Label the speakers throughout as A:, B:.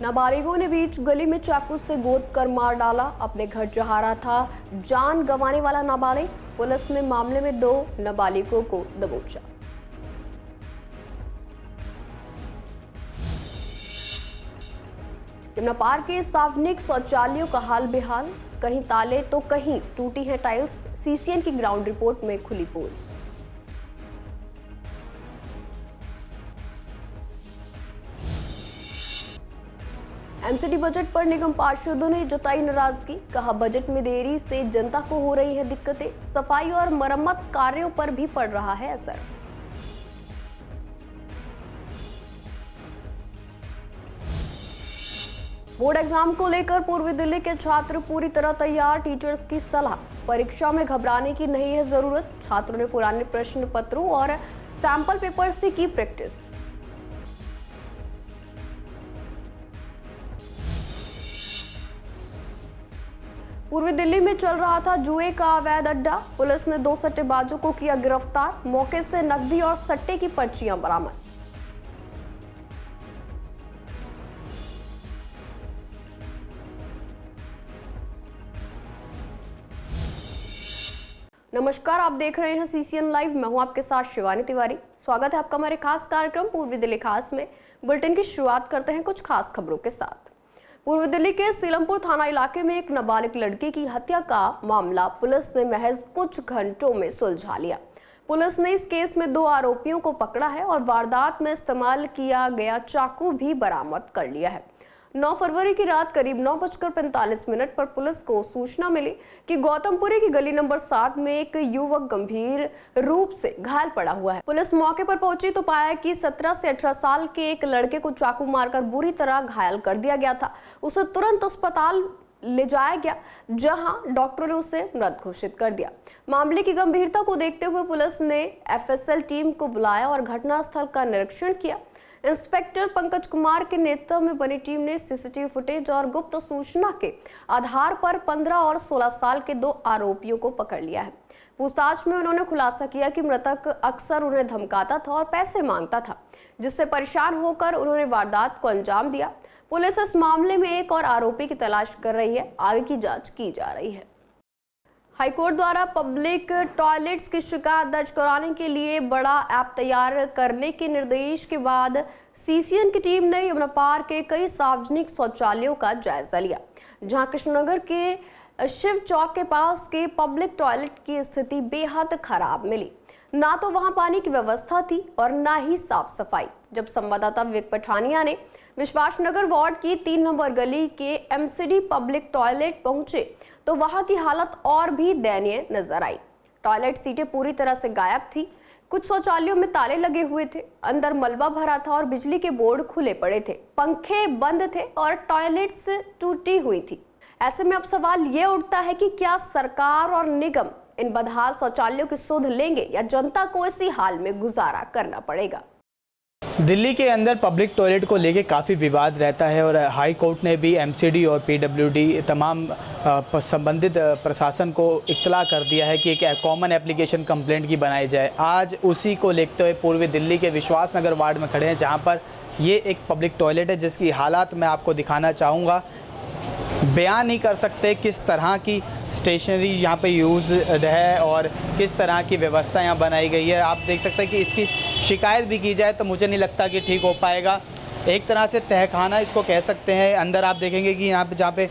A: नाबालिगों ने बीच गली में चाकू से गोद कर मार डाला। अपने घर जा रहा था जान गंवाने वाला नाबालिग। पुलिस ने मामले में 2 नाबालिगों को दबोचा। यमुना पार के सार्वजनिक शौचालयों का हाल बेहाल, कहीं ताले तो कहीं टूटी है टाइल्स। सीसीएन की ग्राउंड रिपोर्ट में खुली पोल। एमसीडी बजट पर निगम पार्षदों ने जताई नाराजगी। कहा बजट में देरी से जनता को हो रही है दिक्कतें। सफाई और मरम्मत कार्यों पर भी पड़ रहा है असर। बोर्ड एग्जाम को लेकर पूर्वी दिल्ली के छात्र पूरी तरह तैयार। टीचर्स की सलाह, परीक्षा में घबराने की नहीं है जरूरत। छात्रों ने पुराने प्रश्न पत्रों और सैंपल पेपर से की प्रैक्टिस। पूर्वी दिल्ली में चल रहा था जुए का अवैध अड्डा। पुलिस ने 2 सट्टेबाजों को किया गिरफ्तार। मौके से नकदी और सट्टे की पर्चियां बरामद। नमस्कार, आप देख रहे हैं सीसीएन लाइव। मैं हूं आपके साथ शिवानी तिवारी। स्वागत है आपका हमारे खास कार्यक्रम पूर्वी दिल्ली खास में। बुलेटिन की शुरुआत करते हैं कुछ खास खबरों के साथ। पूर्वी दिल्ली के सीलमपुर थाना इलाके में एक नाबालिग लड़की की हत्या का मामला पुलिस ने महज कुछ घंटों में सुलझा लिया। पुलिस ने इस केस में 2 आरोपियों को पकड़ा है और वारदात में इस्तेमाल किया गया चाकू भी बरामद कर लिया है। 9 फरवरी की रात करीब 9:45 पर पुलिस को सूचना मिली कि गौतमपुरी की गली नंबर 7 में एक युवक गंभीर रूप से घायल पड़ा हुआ है। पुलिस मौके पर पहुंची तो पाया कि 17 से 18 साल के एक लड़के को चाकू मारकर बुरी तरह घायल कर दिया गया था। उसे तुरंत अस्पताल ले जाया गया, जहां डॉक्टरों ने उसे मृत घोषित कर दिया। मामले की गंभीरता को देखते हुए पुलिस ने एफएसएल टीम को बुलाया और घटनास्थल का निरीक्षण किया। इंस्पेक्टर पंकज कुमार के नेतृत्व में बनी टीम ने सीसीटीवी फुटेज और गुप्त सूचना के आधार पर 15 और 16 साल के 2 आरोपियों को पकड़ लिया है। पूछताछ में उन्होंने खुलासा किया कि मृतक अक्सर उन्हें धमकाता था और पैसे मांगता था, जिससे परेशान होकर उन्होंने वारदात को अंजाम दिया। पुलिस इस मामले में एक और आरोपी की तलाश कर रही है। आगे की जांच की जा रही है। हाईकोर्ट द्वारा पब्लिक टॉयलेट्स की शिकायत दर्ज कराने के लिए बड़ा ऐप तैयार करने के निर्देश के बाद सीसीएन की टीम ने यमुना पार के कई सार्वजनिक शौचालयों का जायजा लिया, जहां कृष्णनगर के शिव चौक के पास के पब्लिक टॉयलेट की स्थिति बेहद खराब मिली। ना तो वहां पानी की व्यवस्था थी और ना ही साफ सफाई। जब संवाददाता विवेक पठानिया ने विश्वासनगर वार्ड की 3 नंबर गली के एमसीडी पब्लिक टॉयलेट पहुंचे तो वहां की हालत और भी दयनीय नजर आई। टॉयलेट सीटें पूरी तरह से गायब थी। कुछ शौचालयों में ताले लगे हुए थे, अंदर मलबा भरा था और बिजली के बोर्ड खुले पड़े थे। पंखे बंद थे और टॉयलेट्स टूटी हुई थी। ऐसे में अब सवाल ये उठता है कि क्या सरकार और निगम इन बदहाल शौचालयों की सुध लेंगे या जनता को इसी हाल में गुजारा करना पड़ेगा।
B: दिल्ली के अंदर पब्लिक टॉयलेट को लेके काफ़ी विवाद रहता है और हाई कोर्ट ने भी एमसीडी और पीडब्ल्यूडी तमाम संबंधित प्रशासन को इत्तला कर दिया है कि एक कॉमन एप्लीकेशन कंप्लेंट की बनाई जाए। आज उसी को लेते हुए पूर्वी दिल्ली के विश्वासनगर वार्ड में खड़े हैं, जहां पर ये एक पब्लिक टॉयलेट है जिसकी हालात मैं आपको दिखाना चाहूँगा। बयान नहीं कर सकते किस तरह की स्टेशनरी यहाँ पे यूज़ है और किस तरह की व्यवस्था यहाँ बनाई गई है। आप देख सकते हैं कि इसकी शिकायत भी की जाए तो मुझे नहीं लगता कि ठीक हो पाएगा। एक तरह से तहखाना इसको कह सकते हैं। अंदर आप देखेंगे कि यहाँ पे जहाँ पे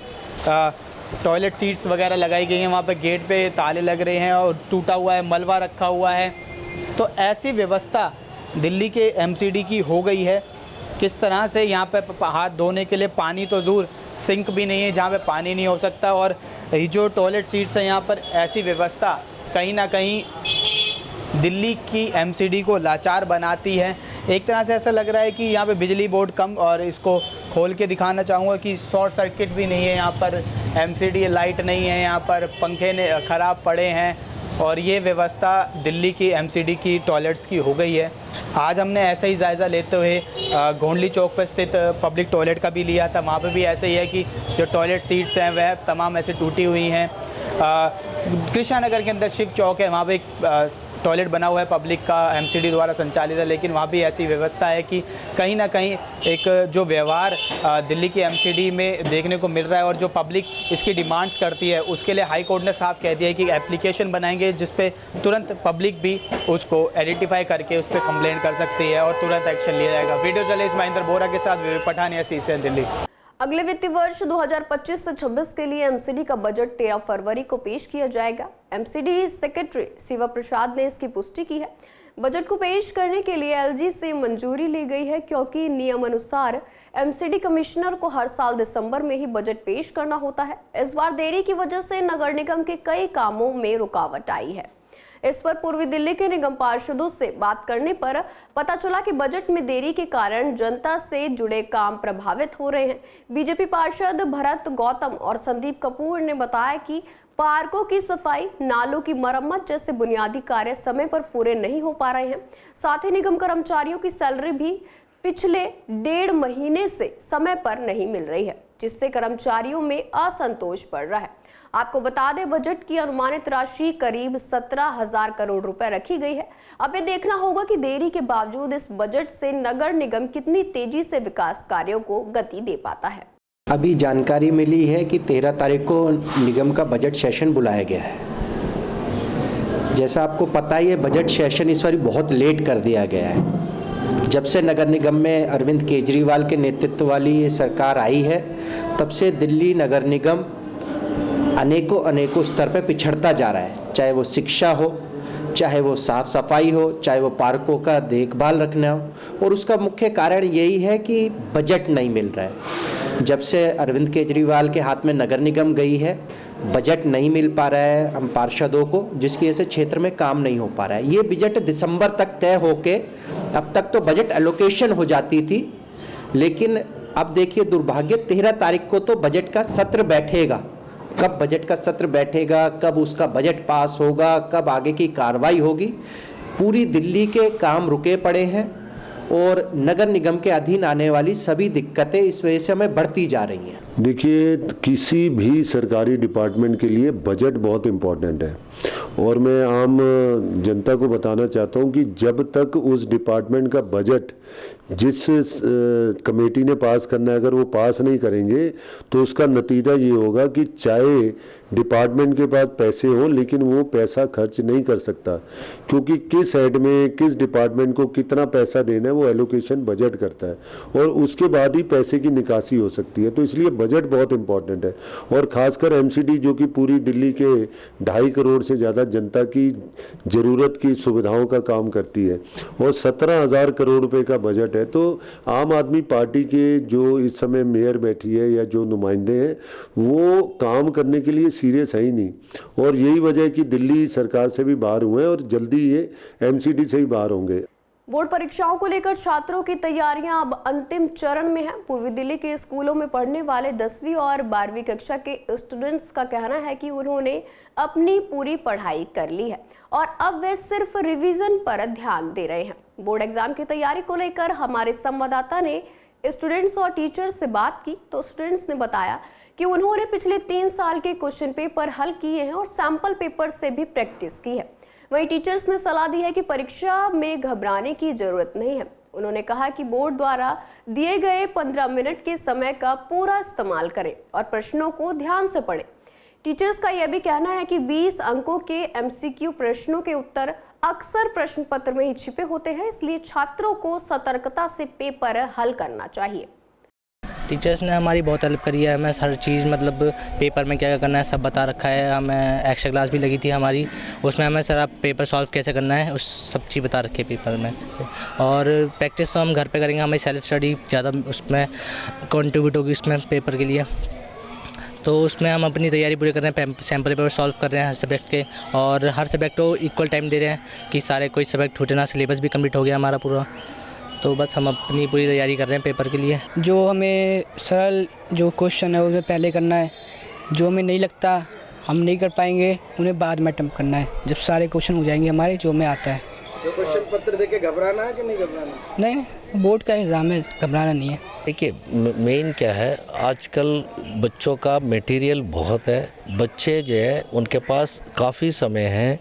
B: टॉयलेट सीट्स वगैरह लगाई गई हैं, वहाँ पे गेट पे ताले लग रहे हैं और टूटा हुआ है, मलबा रखा हुआ है। तो ऐसी व्यवस्था दिल्ली के एमसीडी की हो गई है। किस तरह से यहाँ पे हाथ धोने के लिए पानी तो दूर, सिंक भी नहीं है जहाँ पे पानी नहीं हो सकता। और ये जो टॉयलेट सीट्स हैं यहाँ पर, ऐसी व्यवस्था कहीं ना कहीं दिल्ली की एमसीडी को लाचार बनाती है। एक तरह से ऐसा लग रहा है कि यहाँ पे बिजली बोर्ड कम, और इसको खोल के दिखाना चाहूँगा कि शॉर्ट सर्किट भी नहीं है यहाँ पर, एमसीडी लाइट नहीं है यहाँ पर, पंखे ने ख़राब पड़े हैं। और ये व्यवस्था दिल्ली की एमसीडी की टॉयलेट्स की हो गई है। आज हमने ऐसा ही जायज़ा लेते हुए गोंडली चौक पर स्थित पब्लिक टॉयलेट का भी लिया था। वहाँ पे भी ऐसे ही है कि जो टॉयलेट सीट्स हैं वह तमाम ऐसे टूटी हुई हैं। कृष्णा नगर के अंदर शिव चौक है, वहाँ पे एक टॉयलेट बना हुआ है पब्लिक का, एमसीडी द्वारा संचालित है, लेकिन वहाँ भी ऐसी व्यवस्था है कि कहीं ना कहीं एक जो व्यवहार दिल्ली की एमसीडी में देखने को मिल रहा है और जो पब्लिक इसकी डिमांड्स करती है, उसके लिए हाई कोर्ट ने साफ कह दिया है कि एप्लीकेशन बनाएंगे जिस पे तुरंत पब्लिक भी उसको आइडेंटिफाई करके उस पर कंप्लेंट कर सकती है और तुरंत एक्शन लिया जाएगा। वीडियो जर्नलिस्ट महेंद्र बोरा के साथ विवेक पठानिया, सीसीएन दिल्ली।
A: अगले वित्तीय वर्ष 2025 से 26 के लिए एमसीडी का बजट 13 फरवरी को पेश किया जाएगा। एमसीडी सेक्रेटरी शिवा प्रसाद ने इसकी पुष्टि की है। बजट को पेश करने के लिए एलजी से मंजूरी ली गई है, क्योंकि नियम अनुसार एमसीडी कमिश्नर को हर साल दिसंबर में ही बजट पेश करना होता है। इस बार देरी की वजह से नगर निगम के कई कामों में रुकावट आई है। इस पर पूर्वी दिल्ली के निगम पार्षदों से बात करने पर पता चला कि बजट में देरी के कारण जनता से जुड़े काम प्रभावित हो रहे हैं। बीजेपी पार्षद भरत गौतम और संदीप कपूर ने बताया कि पार्कों की सफाई, नालों की मरम्मत जैसे बुनियादी कार्य समय पर पूरे नहीं हो पा रहे हैं। साथ ही निगम कर्मचारियों की सैलरी भी पिछले 1.5 महीने से समय पर नहीं मिल रही है, जिससे कर्मचारियों में असंतोष बढ़ रहा है। आपको बता दें, बजट की अनुमानित राशि करीब 17,000 करोड़ रुपए रखी गई है। अब ये देखना होगा कि देरी के बावजूद इस बजट से नगर निगम कितनी तेजी से विकास कार्यों को गति दे पाता है।
C: अभी जानकारी मिली है कि 13 तारीख को निगम का बजट सेशन बुलाया गया है। जैसा आपको पता ही है, बजट सेशन इस बार बहुत लेट कर दिया गया है। जब से नगर निगम में अरविंद केजरीवाल के नेतृत्व वाली ये सरकार आई है, तब से दिल्ली नगर निगम अनेकों स्तर पर पिछड़ता जा रहा है। चाहे वो शिक्षा हो, चाहे वो साफ सफाई हो, चाहे वो पार्कों का देखभाल रखना हो। और उसका मुख्य कारण यही है कि बजट नहीं मिल रहा है। जब से अरविंद केजरीवाल के हाथ में नगर निगम गई है, बजट नहीं मिल पा रहा है हम पार्षदों को, जिसकी वजह से क्षेत्र में काम नहीं हो पा रहा है। ये बजट दिसंबर तक तय होके, अब तक तो बजट एलोकेशन हो जाती थी, लेकिन अब देखिए दुर्भाग्य, 13 तारीख को तो बजट का सत्र बैठेगा। कब बजट का सत्र बैठेगा, कब उसका बजट पास होगा, कब आगे की कार्रवाई होगी, पूरी दिल्ली के काम रुके पड़े हैं और नगर निगम के अधीन आने वाली सभी दिक्कतें इस वजह से हमें बढ़ती जा रही हैं।
D: देखिए, किसी भी सरकारी डिपार्टमेंट के लिए बजट बहुत इम्पोर्टेंट है और मैं आम जनता को बताना चाहता हूं कि जब तक उस डिपार्टमेंट का बजट जिस कमेटी ने पास करना है, अगर वो पास नहीं करेंगे तो उसका नतीजा ये होगा कि चाहे डिपार्टमेंट के पास पैसे हों, लेकिन वो पैसा खर्च नहीं कर सकता, क्योंकि किस हेड में किस डिपार्टमेंट को कितना पैसा देना है वो एलोकेशन बजट करता है और उसके बाद ही पैसे की निकासी हो सकती है। तो इसलिए बजट बहुत इंपॉर्टेंट है और ख़ासकर एमसीडी जो कि पूरी दिल्ली के 2.5 करोड़ से ज़्यादा जनता की ज़रूरत की सुविधाओं का काम करती है और 17,000 करोड़ रुपये का बजट है। तो आम आदमी पार्टी के जो इस समय मेयर बैठी है या जो नुमाइंदे हैं, वो काम करने के लिए सीरियस है ही नहीं और यही वजह है कि दिल्ली सरकार से भी बाहर हुए हैं और जल्दी ये एमसीडी से ही बाहर होंगे।
A: बोर्ड परीक्षाओं को लेकर छात्रों की तैयारियां अब अंतिम चरण में है। पूर्वी दिल्ली के स्कूलों में पढ़ने वाले 10वीं और 12वीं कक्षा के स्टूडेंट्स का कहना है कि उन्होंने अपनी पूरी पढ़ाई कर ली है और अब वे सिर्फ रिवीजन पर ध्यान दे रहे हैं। बोर्ड एग्जाम की तैयारी को लेकर हमारे संवाददाता ने स्टूडेंट्स और टीचर्स से बात की तो स्टूडेंट्स ने बताया कि उन्होंने पिछले 3 साल के क्वेश्चन पेपर हल किए हैं और सैंपल पेपर से भी प्रैक्टिस की है। वहीं टीचर्स ने सलाह दी है कि परीक्षा में घबराने की जरूरत नहीं है। उन्होंने कहा कि बोर्ड द्वारा दिए गए 15 मिनट के समय का पूरा इस्तेमाल करें और प्रश्नों को ध्यान से पढ़ें। टीचर्स का यह भी कहना है कि 20 अंकों के एमसीक्यू प्रश्नों के उत्तर अक्सर प्रश्न पत्र में ही छिपे होते हैं, इसलिए छात्रों को सतर्कता से पेपर हल करना चाहिए।
E: टीचर्स ने हमारी बहुत हेल्प करी है, हमें हर चीज़ मतलब पेपर में क्या क्या करना है सब बता रखा है। हमें एक्स्ट्रा क्लास भी लगी थी हमारी, उसमें हमें सारा पेपर सॉल्व कैसे करना है उस सब चीज़ बता रखी है पेपर में। और प्रैक्टिस तो हम घर पे करेंगे, हमें सेल्फ स्टडी ज़्यादा उसमें कंट्रीब्यूट होगी उसमें पेपर के लिए। तो उसमें हम अपनी तैयारी पूरी कर रहे हैं, सैम्पल पेपर सॉल्व कर रहे हैं हर सब्जेक्ट के और हर सब्जेक्ट को इक्वल टाइम दे रहे हैं कि सारे कोई सब्जेक्ट छूटे ना। सिलेबस भी कंप्लीट हो गया हमारा पूरा, तो बस हम अपनी पूरी तैयारी कर रहे हैं पेपर के लिए।
F: जो हमें सरल जो क्वेश्चन है उसे पहले करना है, जो हमें नहीं लगता हम नहीं कर पाएंगे उन्हें बाद में अटेम्प्ट करना है, जब सारे क्वेश्चन हो जाएंगे हमारे जो हमें आता है।
G: जो क्वेश्चन पत्र देके घबराना है कि नहीं घबराना?
F: नहीं बोर्ड का एग्ज़ाम है, घबराना नहीं है।
G: देखिए मेन क्या है, आजकल बच्चों का मटेरियल बहुत है, बच्चे जो है उनके पास काफ़ी समय है,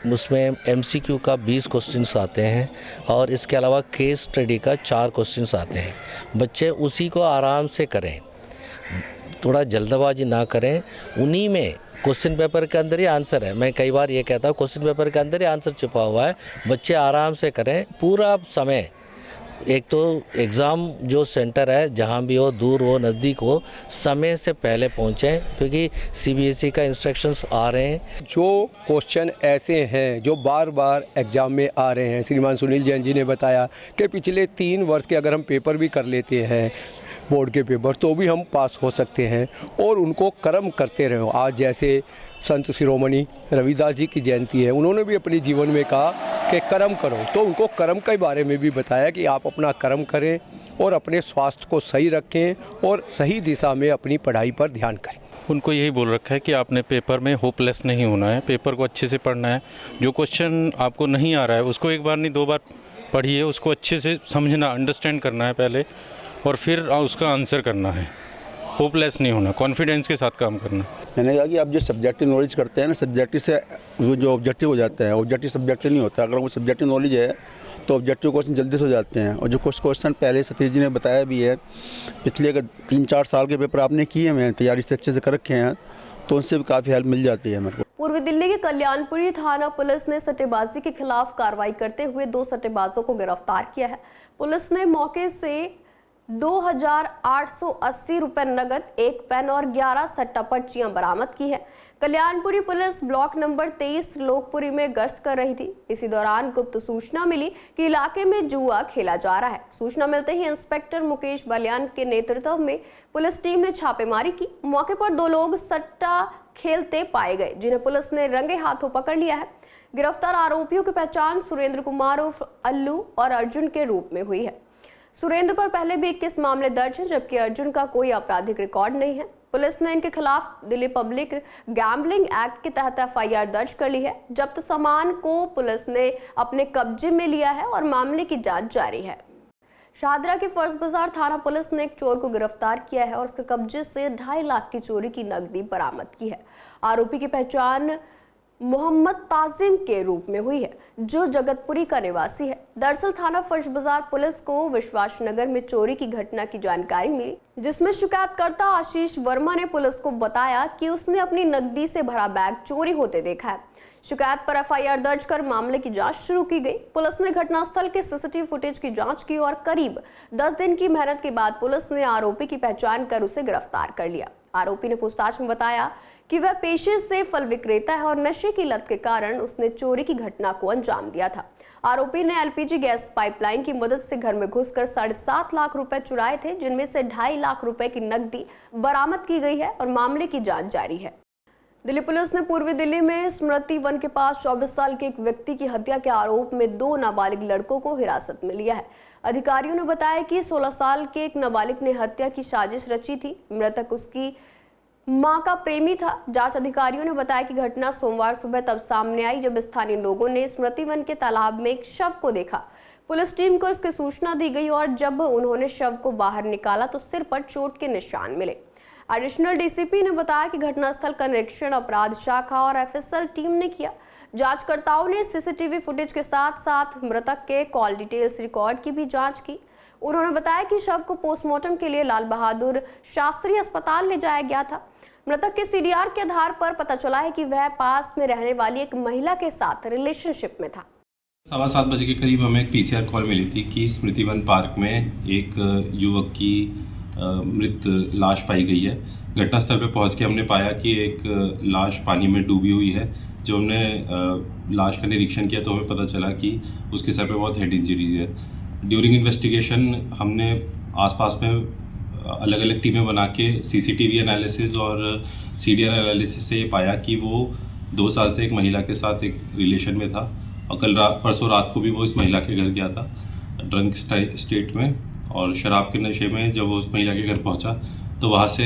G: उसमें MCQ का 20 क्वेश्चंस आते हैं और इसके अलावा केस स्टडी का 4 क्वेश्चंस आते हैं। बच्चे उसी को आराम से करें, थोड़ा जल्दबाजी ना करें, उन्हीं में क्वेश्चन पेपर के अंदर ही आंसर है। मैं कई बार ये कहता हूँ क्वेश्चन पेपर के अंदर ही आंसर छिपा हुआ है, बच्चे आराम से करें पूरा समय। एक तो एग्ज़ाम जो सेंटर है जहाँ भी हो, दूर हो नज़दीक हो, समय से पहले पहुँचें, क्योंकि CBSE का इंस्ट्रक्शंस आ रहे हैं।
H: जो क्वेश्चन ऐसे हैं जो बार बार एग्ज़ाम में आ रहे हैं, श्रीमान सुनील जैन जी ने बताया कि पिछले 3 वर्ष के अगर हम पेपर भी कर लेते हैं बोर्ड के पेपर तो भी हम पास हो सकते हैं, और उनको कर्म करते रहो। आज जैसे संत शिरोमणि रविदास जी की जयंती है, उन्होंने भी अपने जीवन में कहा कि कर्म करो, तो उनको कर्म के बारे में भी बताया कि आप अपना कर्म करें और अपने स्वास्थ्य को सही रखें और सही दिशा में अपनी पढ़ाई पर ध्यान करें।
I: उनको यही बोल रखा है कि आपने पेपर में होपलेस नहीं होना है, पेपर को अच्छे से पढ़ना है। जो क्वेश्चन आपको नहीं आ रहा है उसको एक बार नहीं 2 बार पढ़िए, उसको अच्छे से समझना, अंडरस्टैंड करना है पहले, और फिर उसका आंसर करना है। होपलेस नहीं होना, कॉन्फिडेंस के साथ काम करना।
J: मैंने कहा कि आप जो सब्जेक्टिव नॉलेज करते हैं ना, सब्जेक्टिव से जो ऑब्जेक्टिव हो जाता है, ऑब्जेक्टिव सब्जेक्टिव नहीं होता। अगर वो सब्जेक्टिव नॉलेज है तो ऑब्जेक्टिव क्वेश्चन जल्दी से हो जाते हैं। और जो कुछ क्वेश्चन पहले सतीश जी ने बताया भी है, पिछले 3-4 साल के पेपर आपने किए हैं, मैंने तैयारी से अच्छे से कर रखे हैं, तो उनसे भी काफ़ी हेल्प मिल जाती है मेरे को।
A: पूर्वी दिल्ली के कल्याणपुरी थाना पुलिस ने सट्टेबाजी के खिलाफ कार्रवाई करते हुए 2 सट्टेबाजों को गिरफ्तार किया है। पुलिस ने मौके से 2,880 रुपए नगद, 1 पेन और 11 सट्टा पर्चियां बरामद की है। कल्याणपुरी पुलिस ब्लॉक नंबर 23 लोकपुरी में गश्त कर रही थी। इसी दौरान गुप्त सूचना मिली कि इलाके में जुआ खेला जा रहा है। सूचना मिलते ही इंस्पेक्टर मुकेश बलियान के नेतृत्व में पुलिस टीम ने छापेमारी की। मौके पर 2 लोग सट्टा खेलते पाए गए, जिन्हें पुलिस ने रंगे हाथों पकड़ लिया है। गिरफ्तार आरोपियों की पहचान सुरेंद्र कुमार उर्फ अल्लू और अर्जुन के रूप में हुई है। सुरेंद्र पर पहले भी 21 मामले दर्ज हैं, जबकि अर्जुन का कोई आपराधिक रिकॉर्ड नहीं है। पुलिस ने इनके खिलाफ दिल्ली पब्लिक गैम्बलिंग एक्ट के तहत FIR दर्ज कर ली है। जब्त सामान को पुलिस ने अपने कब्जे में लिया है और मामले की जांच जारी है। शाहदरा के फर्ज बाजार थाना पुलिस ने एक चोर को गिरफ्तार किया है और उसके कब्जे से 2.5 लाख की चोरी की नकदी बरामद की है। आरोपी की पहचान मोहम्मद ताजिम के रूप में हुई है, जो जगतपुरी का निवासी है। दरअसल थाना फर्ज बाजार पुलिस को विश्वास नगर में चोरी की घटना की जानकारी मिली, जिसमें शिकायतकर्ता आशीष वर्मा ने पुलिस को बताया कि उसने अपनी नकदी से भरा बैग चोरी होते देखा है। शिकायत पर FIR दर्ज कर मामले की जांच शुरू की गई। पुलिस ने घटनास्थल के CCTV फुटेज की जांच की और करीब 10 दिन की मेहनत के बाद पुलिस ने आरोपी की पहचान कर उसे गिरफ्तार कर लिया। आरोपी ने पूछताछ में बताया कि वह पेशे से फल विक्रेता है और नशे की लत के कारण उसने चोरी की घटना को अंजाम दिया था। आरोपी ने LPG गैस पाइपलाइन की मदद से घर में घुसकर 7.5 लाख रुपए चुराए थे, जिनमें से 2.5 लाख रुपए की नकदी बरामद की गई है और मामले की जांच जारी है। दिल्ली पुलिस ने पूर्वी दिल्ली में स्मृति वन के पास 24 साल के एक व्यक्ति की हत्या के आरोप में 2 नाबालिग लड़कों को हिरासत में लिया है। अधिकारियों ने बताया कि 16 साल के एक नाबालिग ने हत्या की साजिश रची थी। मृतक उसकी मां का प्रेमी था। जांच अधिकारियों ने बताया कि घटना सोमवार सुबह तब सामने आई जब स्थानीय लोगों ने स्मृति वन के तालाब में एक शव को देखा। पुलिस टीम को इसकी सूचना दी गई और जब उन्होंने शव को बाहर निकाला तो सिर पर चोट के निशान मिले। एडिशनल DCP ने बताया कि घटनास्थल का निरीक्षण अपराध शाखा और FSL टीम ने किया। जांचकर्ताओं ने CCTV फुटेज के साथ साथ मृतक के कॉल डिटेल्स रिकॉर्ड की भी जांच की। उन्होंने बताया कि शव को पोस्टमार्टम के लिए लाल बहादुर शास्त्री अस्पताल ले जाया गया था। मृतक के CDR के आधार पर पता चला है कि वह पास में रहने वाली एक महिला के साथ रिलेशनशिप में था।
K: 7:15 बजे के करीब हमें एक PCR कॉल मिली थी कि स्मृति वन पार्क में एक युवक की मृत लाश पाई गई है। घटनास्थल पर पहुंच के हमने पाया कि एक लाश पानी में डूबी हुई है। जो हमने लाश का निरीक्षण किया तो हमें पता चला कि उसके सर पे बहुत हेड इंजरीज है। ड्यूरिंग इन्वेस्टिगेशन हमने आसपास में अलग अलग टीमें बना के CCTV एनालिसिस और CDR एनालिसिस से ये पाया कि वो 2 साल से एक महिला के साथ एक रिलेशन में था और परसों रात को भी वो इस महिला के घर गया था ड्रंक स्टेट में और शराब के नशे में। जब वो उस महिला के घर पहुंचा तो वहाँ से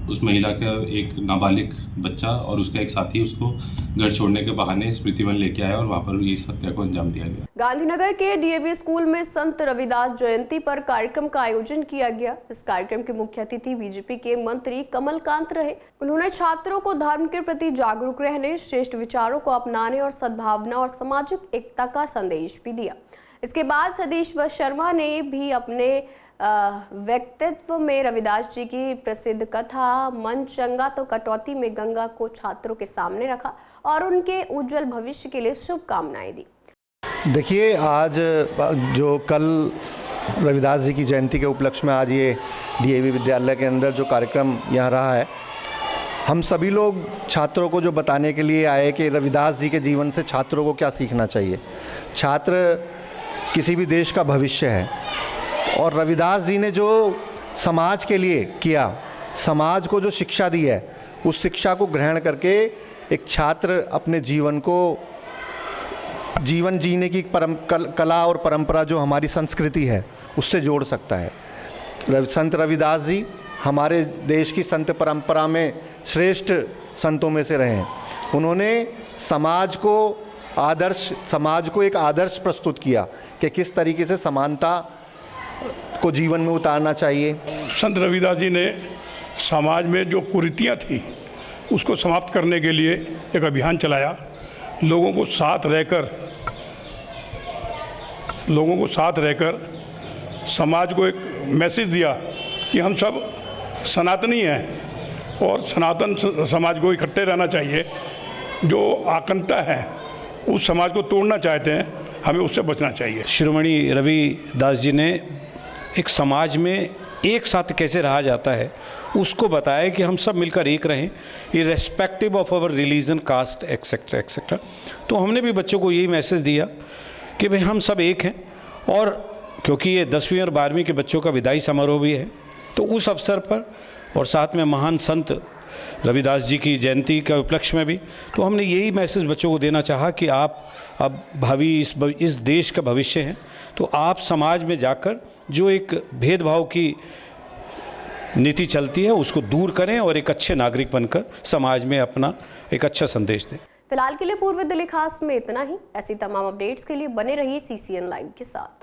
K: उस महिला का एक नाबालिग बच्चा और उसका एक साथी उसको घर छोड़ने के बहाने स्मृतिवन लेके आया और वहाँ पर इस हत्या को अंजाम दिया गया।
A: गांधीनगर के डीएवी स्कूल में संत रविदास जयंती पर कार्यक्रम का आयोजन किया गया। इस कार्यक्रम के मुख्य अतिथि बीजेपी के मंत्री कमलकांत रहे। उन्होंने छात्रों को धर्म के प्रति जागरूक रहने, श्रेष्ठ विचारों को अपनाने और सद्भावना और सामाजिक एकता का संदेश भी दिया। इसके बाद सतीश शर्मा ने भी अपने व्यक्तित्व में रविदास जी की प्रसिद्ध कथा मन चंगा तो कटौती में गंगा को छात्रों के सामने रखा और उनके उज्जवल भविष्य के लिए शुभकामनाएं दी।
L: देखिए, आज जो कल रविदास जी की जयंती के उपलक्ष्य में आज ये डीएवी विद्यालय के अंदर जो कार्यक्रम यहाँ रहा है, हम सभी लोग छात्रों को जो बताने के लिए आए कि रविदास जी के जीवन से छात्रों को क्या सीखना चाहिए। छात्र किसी भी देश का भविष्य है और रविदास जी ने जो समाज के लिए किया, समाज को जो शिक्षा दी है, उस शिक्षा को ग्रहण करके एक छात्र अपने जीवन को जीवन जीने की कला और परंपरा जो हमारी संस्कृति है उससे जोड़ सकता है। संत रविदास जी हमारे देश की संत परंपरा में श्रेष्ठ संतों में से रहे हैं। उन्होंने समाज को एक आदर्श प्रस्तुत किया कि किस तरीके से समानता को जीवन में उतारना चाहिए।
M: संत रविदास जी ने समाज में जो कुरीतियाँ थी उसको समाप्त करने के लिए एक अभियान चलाया। लोगों को साथ रहकर समाज को एक मैसेज दिया कि हम सब सनातनी हैं और सनातन समाज को इकट्ठे रहना चाहिए। जो आकंता है उस समाज को तोड़ना चाहते हैं, हमें उससे बचना चाहिए।
N: शिरोमणि रविदास जी ने एक समाज में एक साथ कैसे रहा जाता है उसको बताया कि हम सब मिलकर एक रहें, irrespective of our religion, caste etcetera etcetera. तो हमने भी बच्चों को यही मैसेज दिया कि भाई हम सब एक हैं। और क्योंकि ये 10वीं और 12वीं के बच्चों का विदाई समारोह भी है, तो उस अवसर पर और साथ में महान संत रविदास जी की जयंती के उपलक्ष्य में भी, तो हमने यही मैसेज बच्चों को देना चाहा कि आप अब भावी इस देश का भविष्य हैं, तो आप समाज में जाकर जो एक भेदभाव की नीति चलती है उसको दूर करें और एक अच्छे नागरिक बनकर समाज में अपना एक अच्छा संदेश दें।
A: फिलहाल के लिए पूर्व दिल्ली खास में इतना ही। ऐसी तमाम अपडेट्स के लिए बने रहिए CCN लाइव के साथ।